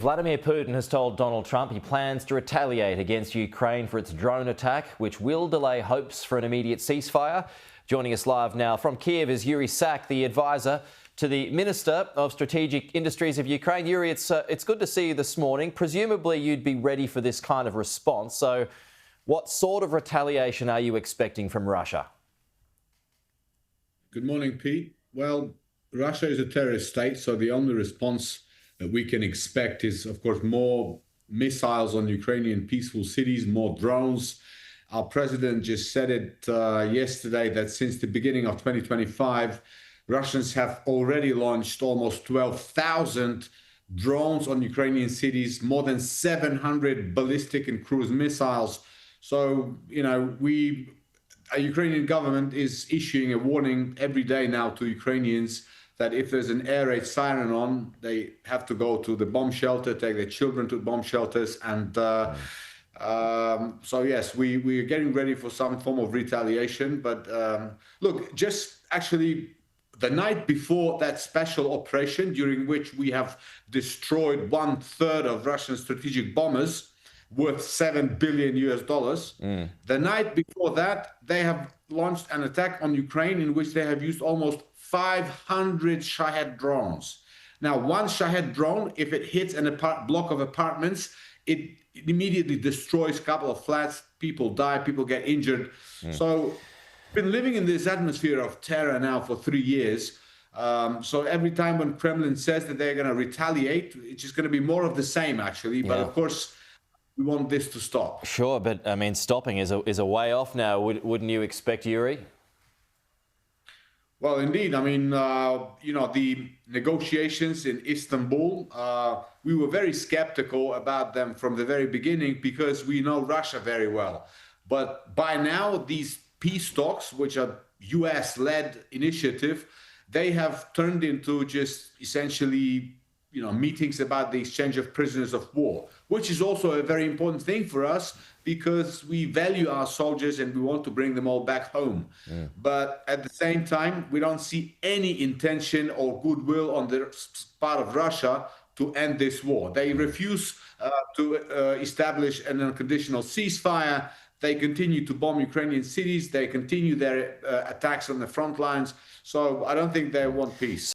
Vladimir Putin has told Donald Trump he plans to retaliate against Ukraine for its drone attack, which will delay hopes for an immediate ceasefire. Joining us live now from Kiev is Yuriy Sak, the advisor to the Minister of Strategic Industries of Ukraine. Yuri, it's good to see you this morning. Presumably you'd be ready for this kind of response. So what sort of retaliation are you expecting from Russia? Good morning, Pete. Well, Russia is a terrorist state, so the only response that we can expect is, of course, more missiles on Ukrainian peaceful cities, more drones. Our president just said it yesterday that since the beginning of 2025, Russians have already launched almost 12,000 drones on Ukrainian cities, more than 700 ballistic and cruise missiles. So, a Ukrainian government is issuing a warning every day now to Ukrainians that if there's an air raid siren on, they have to go to the bomb shelter, take their children to bomb shelters. And so, yes, we're getting ready for some form of retaliation. But look, just actually the night before that special operation, during which we have destroyed 1/3 of Russian strategic bombers worth $7 billion US. The night before that, they have launched an attack on Ukraine in which they have used almost 500 Shahed drones. Now, one Shahed drone, if it hits a block of apartments, it immediately destroys a couple of flats. People die, people get injured. So we've been living in this atmosphere of terror now for 3 years. So every time when Kremlin says that they're going to retaliate, it's just going to be more of the same, actually. But of course, we want this to stop. Sure, but I mean, stopping is a way off now. Wouldn't you expect, Yuri? Well, indeed. I mean, the negotiations in Istanbul, we were very skeptical about them from the very beginning because we know Russia very well. But by now, these peace talks, which are US-led initiative, they have turned into just essentially meetings about the exchange of prisoners of war, which is also a very important thing for us because we value our soldiers and we want to bring them all back home. But at the same time, we don't see any intention or goodwill on the part of Russia to end this war. They refuse to establish an unconditional ceasefire. They continue to bomb Ukrainian cities. They continue their attacks on the front lines. So I don't think they want peace.